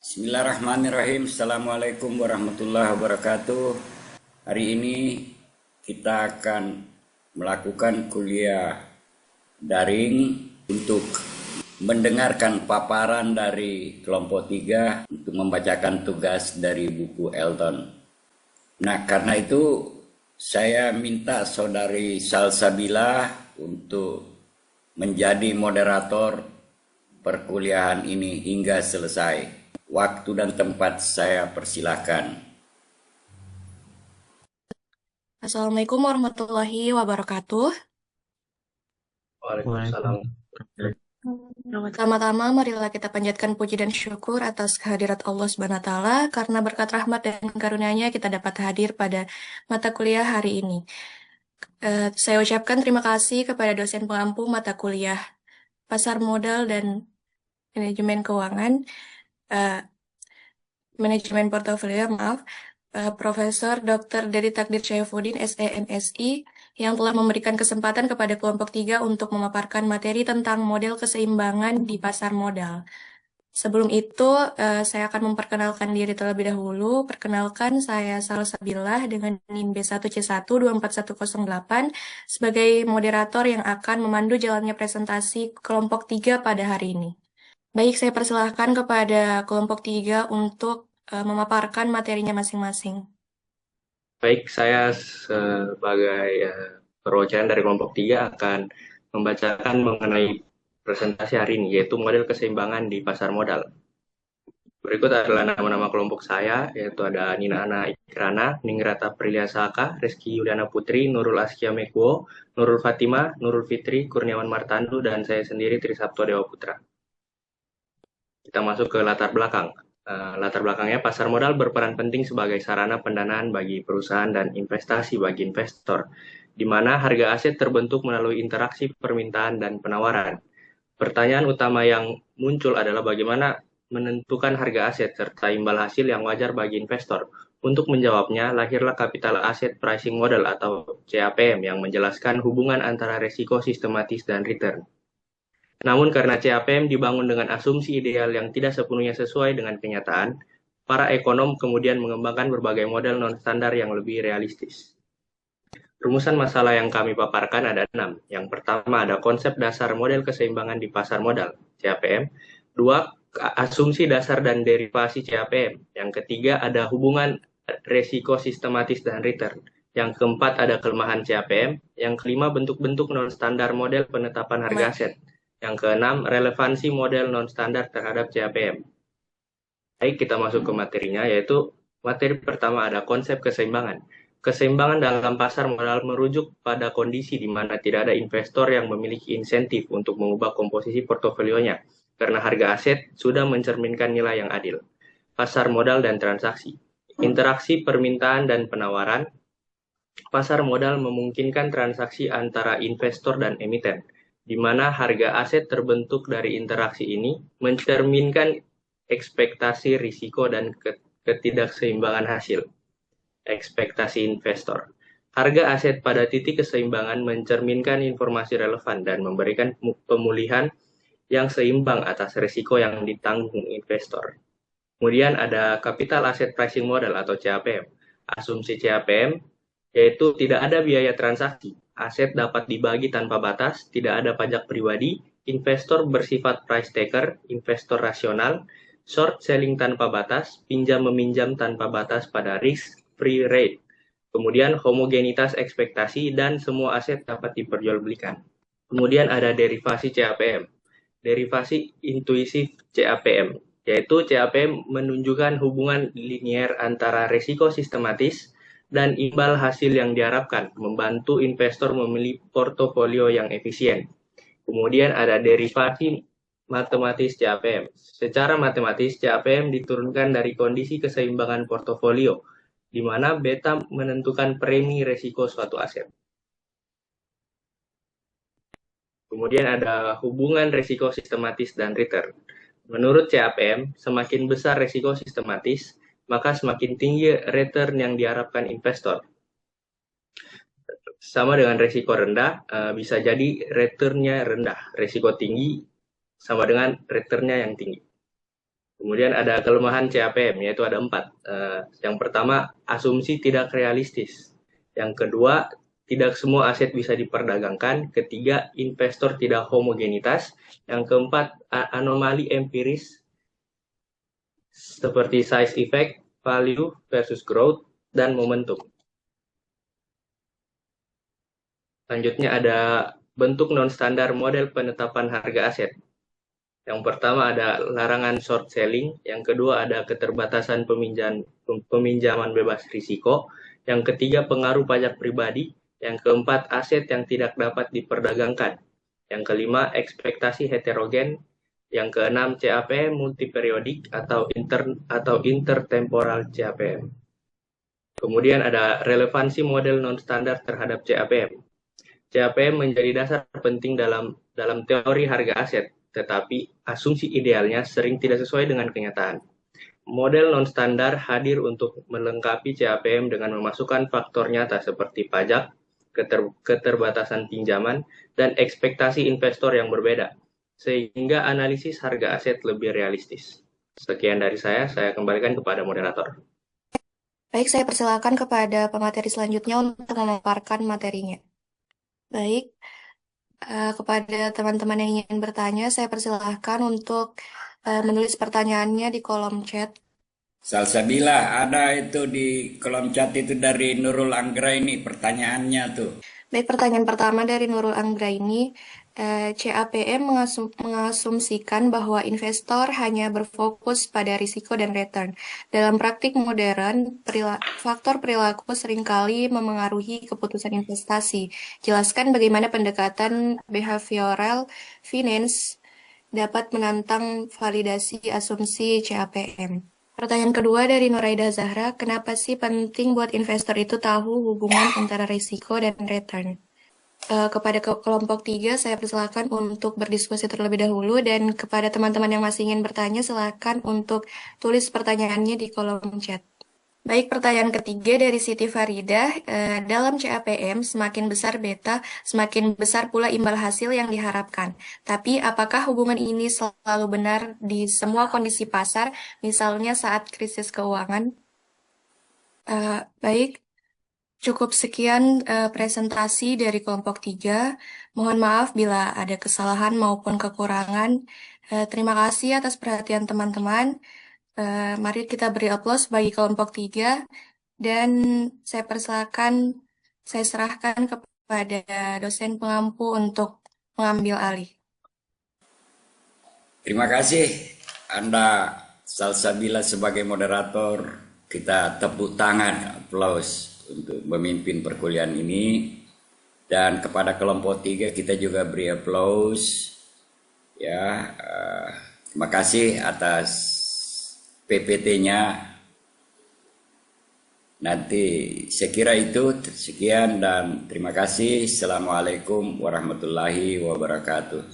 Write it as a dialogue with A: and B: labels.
A: Bismillahirrahmanirrahim. Assalamualaikum warahmatullahi wabarakatuh. Hari ini kita akan melakukan kuliah daring untuk mendengarkan paparan dari kelompok 3 untuk membacakan tugas dari buku Elton. Nah, karena itu saya minta saudari Salsabila untuk menjadi moderator perkuliahan ini hingga selesai. Waktu dan tempat saya persilahkan.
B: Assalamualaikum warahmatullahi wabarakatuh.
C: Waalaikumsalam.
B: Pertama-tama marilah kita panjatkan puji dan syukur atas kehadirat Allah Subhanahu wa taala karena berkat rahmat dan karunia-Nya kita dapat hadir pada mata kuliah hari ini. Saya ucapkan terima kasih kepada dosen pengampu mata kuliah Pasar Modal dan Manajemen Keuangan, eh, Manajemen Portofolio, maaf, Profesor Dr. Dedi Takdir Syaifuddin, SEMSI, yang telah memberikan kesempatan kepada kelompok 3 untuk memaparkan materi tentang model keseimbangan di pasar modal. Sebelum itu, saya akan memperkenalkan diri terlebih dahulu. Perkenalkan, saya Salsabilah dengan NIM B1C1 24108 sebagai moderator yang akan memandu jalannya presentasi kelompok 3 pada hari ini. Baik, saya persilahkan kepada kelompok 3 untuk memaparkan materinya masing-masing.
C: Baik, saya sebagai perwakilan dari kelompok 3 akan membacakan mengenai presentasi hari ini, yaitu model keseimbangan di pasar modal. Berikut adalah nama-nama kelompok saya, yaitu ada Nina Ana Ikrana, Ningrata Priliasaka, Reski Yuliana Putri, Nurul Askia Mekwo, Nurul Fatima, Nurul Fitri, Kurniawan Martandu, dan saya sendiri Trisabto Dewa Putra. Kita masuk ke latar belakang. Latar belakangnya, pasar modal berperan penting sebagai sarana pendanaan bagi perusahaan dan investasi bagi investor, di mana harga aset terbentuk melalui interaksi permintaan dan penawaran. Pertanyaan utama yang muncul adalah bagaimana menentukan harga aset serta imbal hasil yang wajar bagi investor. Untuk menjawabnya, lahirlah Capital Asset Pricing Model atau CAPM yang menjelaskan hubungan antara resiko sistematis dan return. Namun karena CAPM dibangun dengan asumsi ideal yang tidak sepenuhnya sesuai dengan kenyataan, para ekonom kemudian mengembangkan berbagai model non-standar yang lebih realistis. Rumusan masalah yang kami paparkan ada 6. Yang pertama ada konsep dasar model keseimbangan di pasar modal, CAPM. 2. Asumsi dasar dan derivasi CAPM. Yang ketiga ada hubungan resiko sistematis dan return. Yang keempat ada kelemahan CAPM. Yang kelima bentuk-bentuk non-standar model penetapan harga aset. Yang keenam, relevansi model non-standar terhadap CAPM. Baik, kita masuk ke materinya, yaitu materi pertama ada konsep keseimbangan. Keseimbangan dalam pasar modal merujuk pada kondisi di mana tidak ada investor yang memiliki insentif untuk mengubah komposisi portofolionya, karena harga aset sudah mencerminkan nilai yang adil. Pasar modal dan transaksi. Interaksi permintaan dan penawaran. Pasar modal memungkinkan transaksi antara investor dan emiten, di mana harga aset terbentuk dari interaksi ini mencerminkan ekspektasi risiko dan ketidakseimbangan hasil. Ekspektasi investor. Harga aset pada titik keseimbangan mencerminkan informasi relevan dan memberikan pemulihan yang seimbang atas risiko yang ditanggung investor. Kemudian ada Capital Asset Pricing Model atau CAPM. Asumsi CAPM yaitu tidak ada biaya transaksi. Aset dapat dibagi tanpa batas, tidak ada pajak pribadi, investor bersifat price taker, investor rasional, short selling tanpa batas, pinjam-meminjam tanpa batas pada risk-free rate. Kemudian homogenitas ekspektasi dan semua aset dapat diperjualbelikan. Kemudian ada derivasi CAPM. Derivasi intuisif CAPM, yaitu CAPM menunjukkan hubungan linier antara risiko sistematis dan imbal hasil yang diharapkan, membantu investor memilih portofolio yang efisien. Kemudian ada derivasi matematis CAPM. Secara matematis, CAPM diturunkan dari kondisi keseimbangan portofolio, di mana beta menentukan premi risiko suatu aset. Kemudian ada hubungan risiko sistematis dan return. Menurut CAPM, semakin besar risiko sistematis, maka semakin tinggi return yang diharapkan investor. Sama dengan risiko rendah, bisa jadi return-nya rendah. Risiko tinggi sama dengan return-nya yang tinggi. Kemudian ada kelemahan CAPM, yaitu ada 4. Yang pertama, asumsi tidak realistis. Yang kedua, tidak semua aset bisa diperdagangkan. Ketiga, investor tidak homogenitas. Yang keempat, anomali empiris seperti size effect, value versus growth, dan momentum. Selanjutnya ada bentuk non-standar model penetapan harga aset. Yang pertama ada larangan short selling, yang kedua ada keterbatasan peminjaman bebas risiko, yang ketiga pengaruh pajak pribadi, yang keempat aset yang tidak dapat diperdagangkan, yang kelima ekspektasi heterogen, yang keenam CAPM multiperiodik atau intertemporal CAPM. Kemudian ada relevansi model non-standar terhadap CAPM. CAPM menjadi dasar penting dalam teori harga aset, tetapi asumsi idealnya sering tidak sesuai dengan kenyataan. Model non-standar hadir untuk melengkapi CAPM dengan memasukkan faktor nyata seperti pajak, keterbatasan pinjaman, dan ekspektasi investor yang berbeda, sehingga analisis harga aset lebih realistis. Sekian dari saya kembalikan kepada moderator.
B: Baik, saya persilakan kepada pemateri selanjutnya untuk memaparkan materinya. Baik, kepada teman-teman yang ingin bertanya, saya persilahkan untuk menulis pertanyaannya di kolom chat.
A: Salsabila, ada itu di kolom chat itu dari Nurul Anggra ini pertanyaannya tuh.
B: Baik, pertanyaan pertama dari Nurul Anggra ini, CAPM mengasumsikan bahwa investor hanya berfokus pada risiko dan return. Dalam praktik modern, faktor perilaku seringkali memengaruhi keputusan investasi. Jelaskan bagaimana pendekatan behavioral finance dapat menantang validasi asumsi CAPM. Pertanyaan kedua dari Nuraida Zahra, kenapa sih penting buat investor itu tahu hubungan antara risiko dan return? Kepada kelompok 3, saya persilakan untuk berdiskusi terlebih dahulu, dan kepada teman-teman yang masih ingin bertanya, silakan untuk tulis pertanyaannya di kolom chat. Baik, pertanyaan ketiga dari Siti Faridah, dalam CAPM semakin besar beta, semakin besar pula imbal hasil yang diharapkan. Tapi apakah hubungan ini selalu benar di semua kondisi pasar, misalnya saat krisis keuangan? Baik, cukup sekian presentasi dari kelompok 3. Mohon maaf bila ada kesalahan maupun kekurangan. Terima kasih atas perhatian teman-teman. Mari kita beri aplaus bagi kelompok 3. Dan saya serahkan kepada dosen pengampu untuk mengambil alih.
A: Terima kasih Anda Salsabila sebagai moderator. Kita tepuk tangan, aplaus untuk memimpin perkuliahan ini. Dan kepada kelompok 3 kita juga beri aplaus. Ya, terima kasih atas PPT-nya. Nanti saya kira itu sekian dan terima kasih. Assalamualaikum warahmatullahi wabarakatuh.